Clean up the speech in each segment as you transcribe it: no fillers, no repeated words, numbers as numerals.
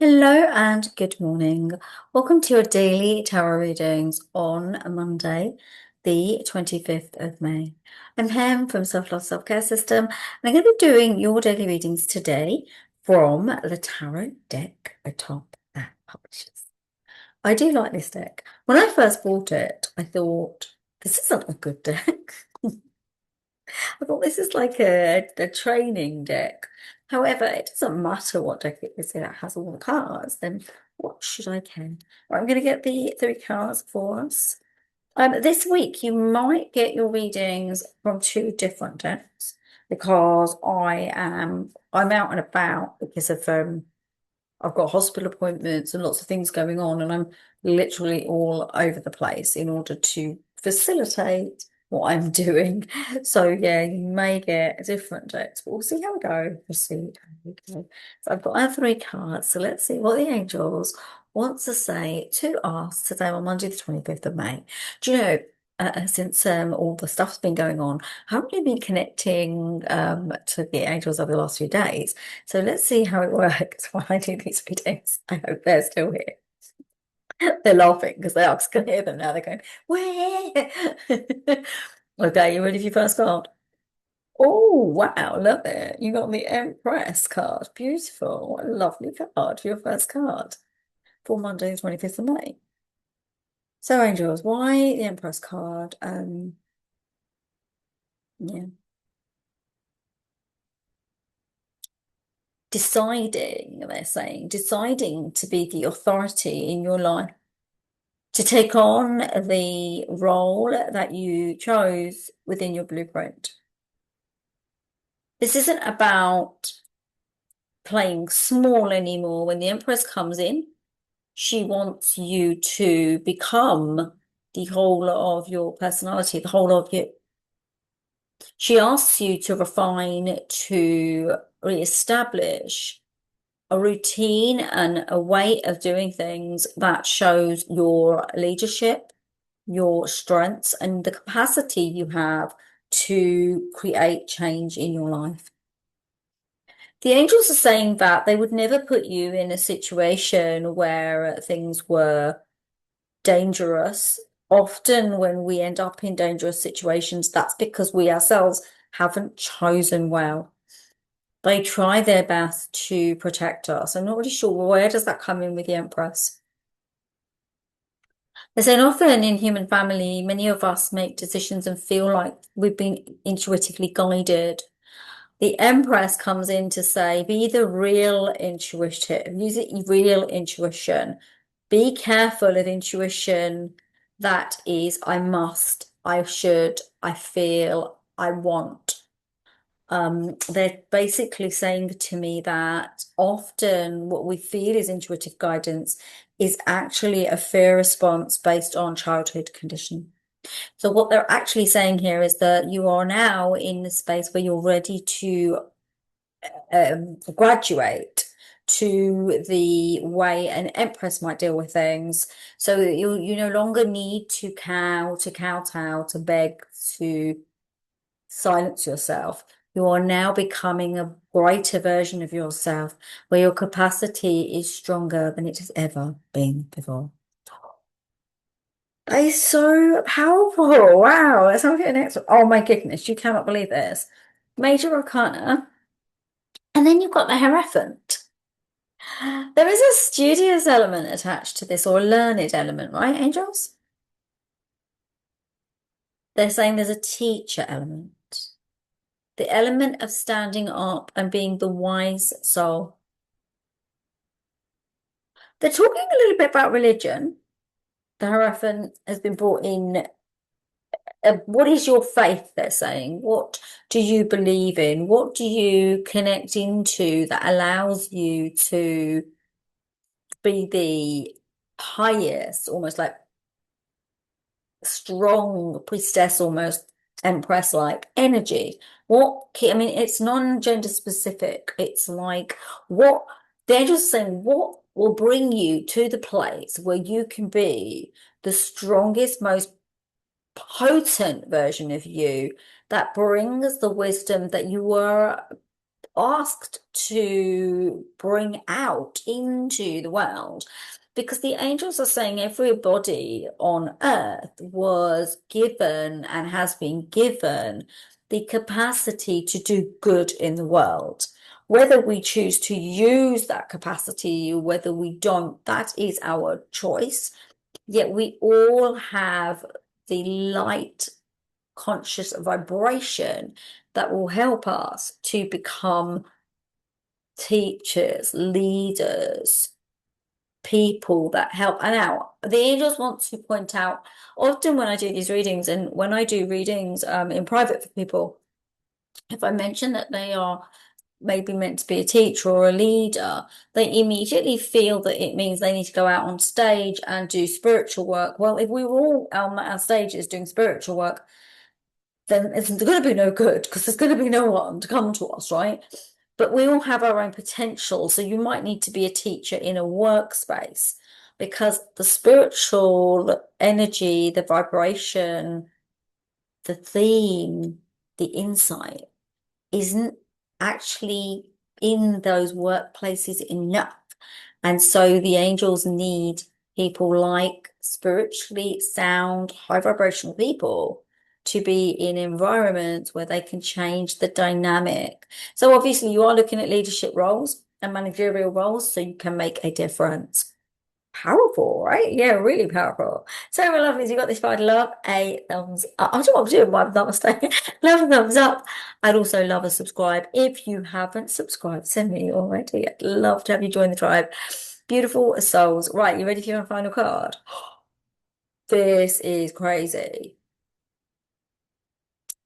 Hello and good morning. Welcome to your daily tarot readings on Monday, the 25th of May. I'm Pam from Self Love Self Care System, and I'm going to be doing your daily readings today from the tarot deck atop that publishes. I do like this deck. When I first bought it, I thought, this isn't a good deck. I thought this is like a training deck. However, it doesn't matter what deck it is that has all the cards, then what should I care? Right, I'm going to get the three cards for us. This week you might get your readings from two different decks because I'm out and about because of I've got hospital appointments and lots of things going on, and I'm literally all over the place in order to facilitate what I'm doing. So yeah, you may get different decks, but we'll see how we go. We'll see how we go. So I've got our three cards. So let's see what the angels want to say to us today on Monday, the 25th of May. Do you know, since all the stuff's been going on, I haven't really been connecting to the angels over the last few days. So let's see how it works while I do these readings. I hope they're still here. They're laughing because I can hear them now. They're going, where? Okay, you ready for your first card? Oh, wow, love it. You got the Empress card. Beautiful. What a lovely card for your first card for Monday, the 25th of May. So, angels, why the Empress card? Yeah. Deciding, they're saying, deciding to be the authority in your life, to take on the role that you chose within your blueprint. This isn't about playing small anymore. When the Empress comes in, she wants you to become the whole of your personality, the whole of you. She asks you to refine, to reestablish a routine and a way of doing things that shows your leadership, your strengths, and the capacity you have to create change in your life. The angels are saying that they would never put you in a situation where things were dangerous. Often, when we end up in dangerous situations, that's because we ourselves haven't chosen well. They try their best to protect us. I'm not really sure where does that come in with the Empress. They say often in human family, many of us make decisions and feel like we've been intuitively guided. The Empress comes in to say, be the real intuitive, use it real intuition. Be careful of intuition that is, I must, I should, I feel, I want. They're basically saying to me that often what we feel is intuitive guidance is actually a fear response based on childhood conditioning. So what they're actually saying here is that you are now in the space where you're ready to graduate to the way an empress might deal with things. So that you no longer need to kowtow, to beg, to silence yourself. You are now becoming a brighter version of yourself where your capacity is stronger than it has ever been before. That is so powerful. Wow. Let's have a look at the next one. Oh my goodness, you cannot believe this. Major Arcana. And then you've got the Hierophant. There is a studious element attached to this, or a learned element, right, angels? They're saying there's a teacher element. The element of standing up and being the wise soul. They're talking a little bit about religion. The Hierophant has been brought in. What is your faith, they're saying? What do you believe in? What do you connect into that allows you to be the highest, almost like strong priestess, almost empress-like energy? I mean, it's non-gender specific. It's like what they're just saying, what will bring you to the place where you can be the strongest, most potent version of you that brings the wisdom that you were asked to bring out into the world. Because the angels are saying everybody on earth was given and has been given the capacity to do good in the world. Whether we choose to use that capacity, or whether we don't, that is our choice. Yet we all have the light conscious vibration that will help us to become teachers, leaders, people that help. And now the angels want to point out, often when I do these readings and when I do readings in private for people, if I mention that they are maybe meant to be a teacher or a leader, they immediately feel that it means they need to go out on stage and do spiritual work. Well, if we were all on our stages doing spiritual work, then it's going to be no good because there's going to be no one to come to us, right? But we all have our own potential. So you might need to be a teacher in a workspace because the spiritual energy, the vibration, the theme, the insight isn't actually in those workplaces enough. And so the angels need people like spiritually sound, high vibrational people to be in environments where they can change the dynamic. So obviously you are looking at leadership roles and managerial roles, so you can make a difference. Powerful, right? Yeah, really powerful. So, my lovelies, you got this far. Love a thumbs up. I don't know what I'm doing by that mistake. Love a thumbs up. I'd also love a subscribe. If you haven't subscribed, send me already. I'd love to have you join the tribe. Beautiful souls. Right, you ready for your final card? This is crazy.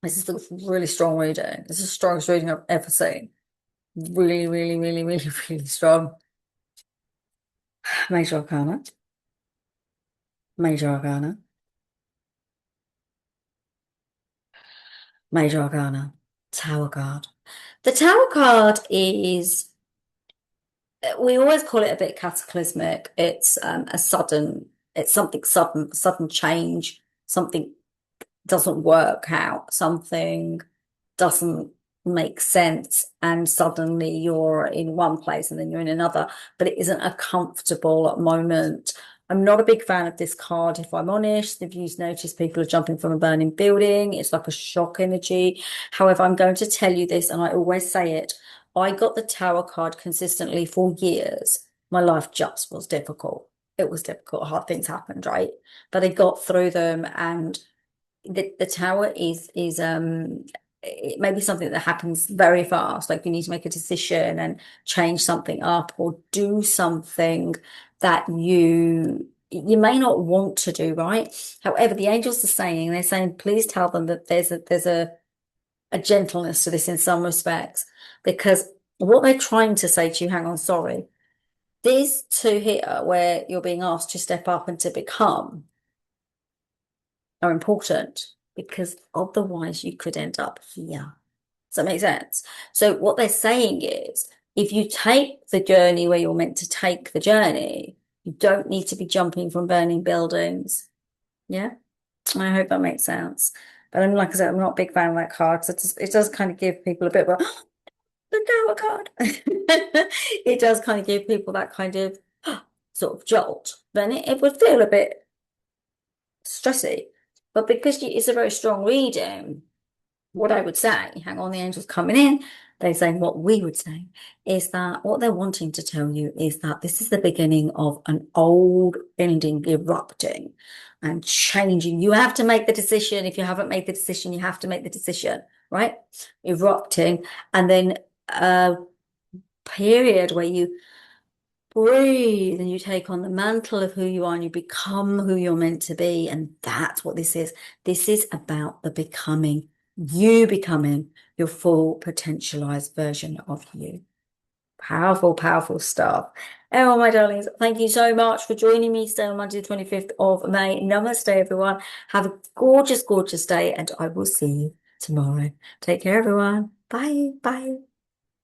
This is a really strong reading. This is the strongest reading I've ever seen. Really, really, really, really, really strong. Major Arcana. Major Arcana. Major Arcana. Tower card. The Tower card is, we always call it a bit cataclysmic. It's it's something sudden, sudden change, something doesn't work out, something doesn't make sense, and suddenly you're in one place and then you're in another, but it isn't a comfortable moment. I'm not a big fan of this card, if I'm honest. If you've noticed, people are jumping from a burning building. It's like a shock energy. However, I'm going to tell you this, and I always say it. I got the Tower card consistently for years. My life just was difficult. It was difficult. Hard things happened, right? But I got through them, and the tower is it may be something that happens very fast, like you need to make a decision and change something up or do something that you may not want to do, right? However, the angels are saying, they're saying, please tell them that there's a gentleness to this in some respects, because what they're trying to say to you, hang on, sorry, these two here where you're being asked to step up and to become are important, because otherwise you could end up here. Does that make sense? So what they're saying is, if you take the journey where you're meant to take the journey, you don't need to be jumping from burning buildings. Yeah, I hope that makes sense. But I'm, like I said, I'm not a big fan of that card. So it does kind of give people a bit of a, the Tower card. It does kind of give people that kind of sort of jolt. Then it would feel a bit stressy. But because it's a very strong reading, what I would say, hang on, the angels coming in, they're saying what we would say is that what they're wanting to tell you is that this is the beginning of an old ending erupting and changing. You have to make the decision. If you haven't made the decision, you have to make the decision, right? Erupting, and then a period where you breathe and you take on the mantle of who you are and you become who you're meant to be. And that's what this is. This is about the becoming, you becoming your full potentialized version of you. Powerful, powerful stuff. Oh, my darlings, thank you so much for joining me today on Monday, the 25th of May. Namaste, everyone. Have a gorgeous, gorgeous day, and I will see you tomorrow. Take care, everyone. Bye. Bye.